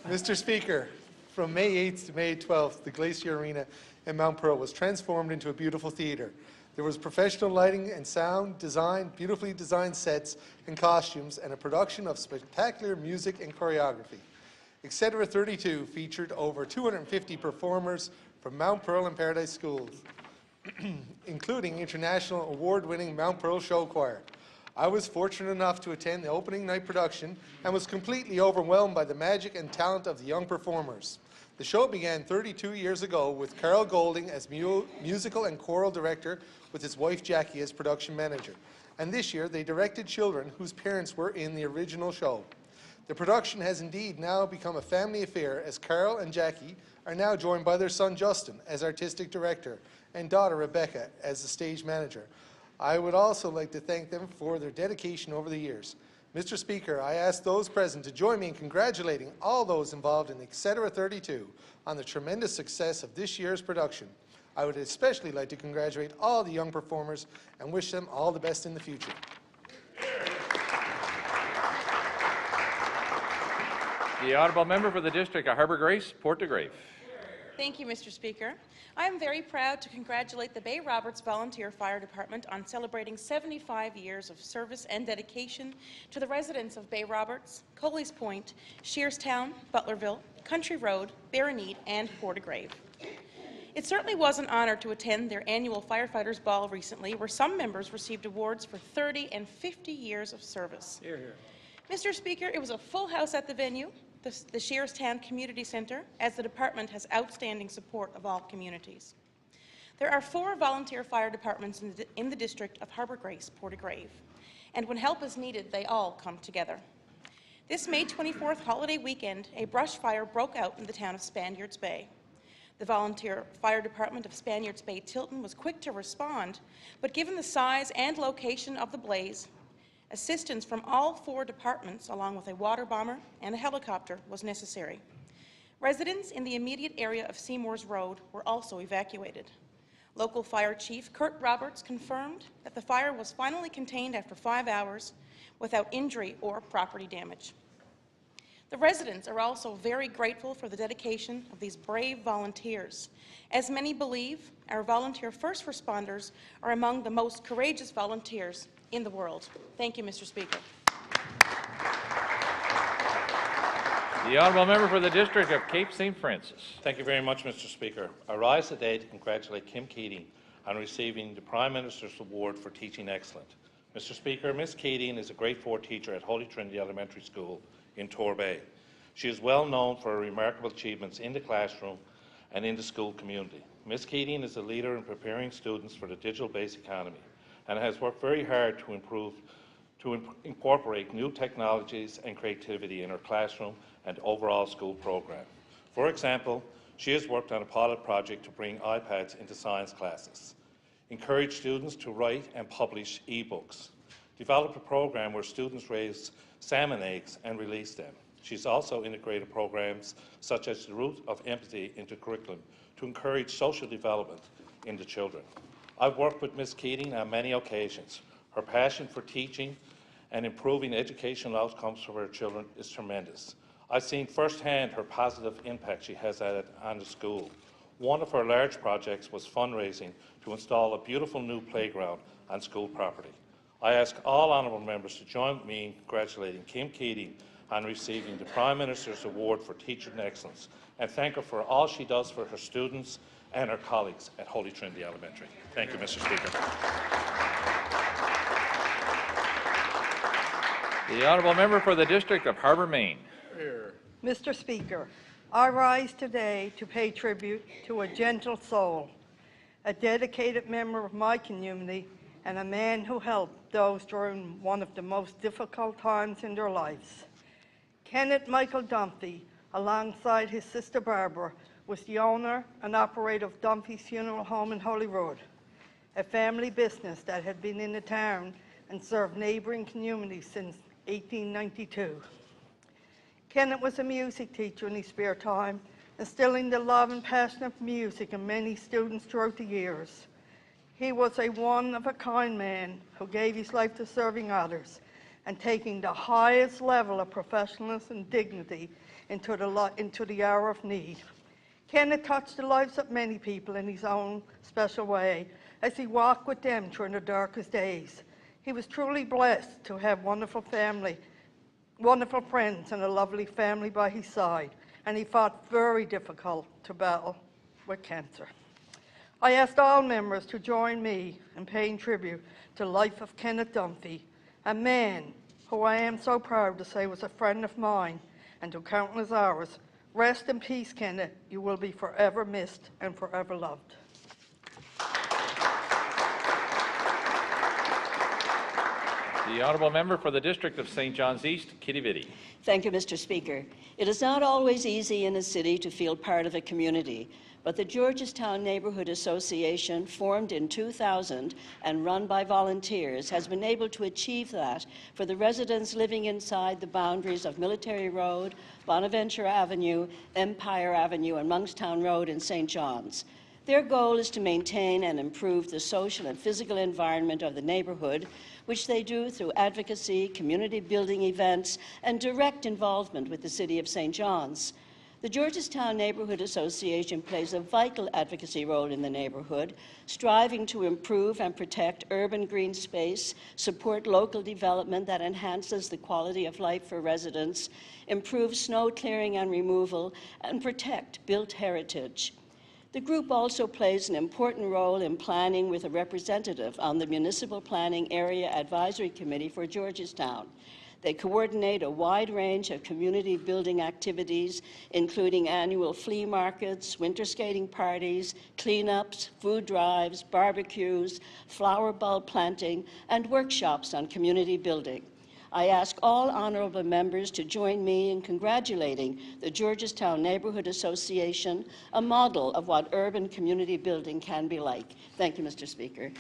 Mr. Speaker, from May 8th to May 12th, the Glacier Arena in Mount Pearl was transformed into a beautiful theatre. There was professional lighting and sound design, beautifully designed sets and costumes, and a production of spectacular music and choreography. Etc. 32 featured over 250 performers from Mount Pearl and Paradise Schools, including international award-winning Mount Pearl Show Choir. I was fortunate enough to attend the opening night production and was completely overwhelmed by the magic and talent of the young performers. The show began 32 years ago with Carol Golding as musical and choral director with his wife Jackie as production manager. And this year they directed children whose parents were in the original show. The production has indeed now become a family affair as Carol and Jackie are now joined by their son Justin as artistic director and daughter Rebecca as the stage manager. I would also like to thank them for their dedication over the years. Mr. Speaker, I ask those present to join me in congratulating all those involved in Etc. 32 on the tremendous success of this year's production. I would especially like to congratulate all the young performers and wish them all the best in the future. The honourable member for the district of Harbour Grace, Port de Grave. Thank you, Mr. Speaker. I am very proud to congratulate the Bay Roberts Volunteer Fire Department on celebrating 75 years of service and dedication to the residents of Bay Roberts, Coley's Point, Shearstown, Butlerville, Country Road, Barroneed, and Port de Grave. It certainly was an honour to attend their annual Firefighters Ball recently, where some members received awards for 30 and 50 years of service. Hear, hear. Mr. Speaker, it was a full house at the venue, the Shearstown Community Centre, as the department has outstanding support of all communities. There are 4 volunteer fire departments in the district of Harbour Grace, Port de Grave, and when help is needed, they all come together. This May 24th holiday weekend, a brush fire broke out in the town of Spaniards Bay. The volunteer fire department of Spaniards Bay Tilton was quick to respond, but given the size and location of the blaze, assistance from all 4 departments, along with a water bomber and a helicopter, was necessary. Residents in the immediate area of Seymour's Road were also evacuated. Local Fire Chief Kurt Roberts confirmed that the fire was finally contained after 5 hours without injury or property damage. The residents are also very grateful for the dedication of these brave volunteers, as many believe our volunteer first responders are among the most courageous volunteers in the world. Thank you, Mr. Speaker. The honourable member for the district of Cape St. Francis. Thank you very much, Mr. Speaker. I rise today to congratulate Kim Keating on receiving the Prime Minister's Award for Teaching Excellence. Mr. Speaker, Ms. Keating is a Grade 4 teacher at Holy Trinity Elementary School in Torbay. She is well known for her remarkable achievements in the classroom and in the school community. Ms. Keating is a leader in preparing students for the digital-based economy and has worked very hard to incorporate new technologies and creativity in her classroom and overall school program. For example, she has worked on a pilot project to bring iPads into science classes, encourage students to write and publish e-books, developed a program where students raise salmon eggs and release them. She's also integrated programs such as the Root of Empathy into curriculum to encourage social development in the children. I've worked with Ms. Keating on many occasions. Her passion for teaching and improving educational outcomes for her children is tremendous. I've seen firsthand her positive impact she has had on the school. One of her large projects was fundraising to install a beautiful new playground on school property. I ask all honourable members to join with me in congratulating Kim Keating on receiving the Prime Minister's Award for Teaching Excellence and thank her for all she does for her students and her colleagues at Holy Trinity Elementary. Thank you, Mr. Speaker. The honourable member for the district of Harbour Main. Mr. Speaker, I rise today to pay tribute to a gentle soul, a dedicated member of my community, and a man who helped those during one of the most difficult times in their lives. Kenneth Michael Dunphy, alongside his sister Barbara, was the owner and operator of Dunphy's Funeral Home in Holyrood, a family business that had been in the town and served neighbouring communities since 1892. Kenneth was a music teacher in his spare time, instilling the love and passion of music in many students throughout the years. He was a one-of-a-kind man who gave his life to serving others and taking the highest level of professionalism and dignity into the hour of need. Kenneth touched the lives of many people in his own special way as he walked with them during the darkest days. He was truly blessed to have wonderful friends, and a lovely family by his side, and he fought very difficult to battle with cancer. I asked all members to join me in paying tribute to the life of Kenneth Dunphy, a man who I am so proud to say was a friend of mine and to countless hours. Rest in peace, Kenneth. You will be forever missed and forever loved. The honourable member for the District of St. John's East, Vidi. Thank you, Mr. Speaker. It is not always easy in a city to feel part of a community, but the Georgetown Neighbourhood Association, formed in 2000 and run by volunteers, has been able to achieve that for the residents living inside the boundaries of Military Road, Bonaventure Avenue, Empire Avenue, and Monkstown Road in St. John's. Their goal is to maintain and improve the social and physical environment of the neighbourhood, which they do through advocacy, community building events, and direct involvement with the City of St. John's. The Georgetown Neighbourhood Association plays a vital advocacy role in the neighbourhood, striving to improve and protect urban green space, support local development that enhances the quality of life for residents, improve snow clearing and removal, and protect built heritage. The group also plays an important role in planning with a representative on the Municipal Planning Area Advisory Committee for Georgetown. They coordinate a wide range of community building activities, including annual flea markets, winter skating parties, cleanups, food drives, barbecues, flower bulb planting, and workshops on community building. I ask all honourable members to join me in congratulating the Georgetown Neighbourhood Association, a model of what urban community building can be like. Thank you, Mr. Speaker.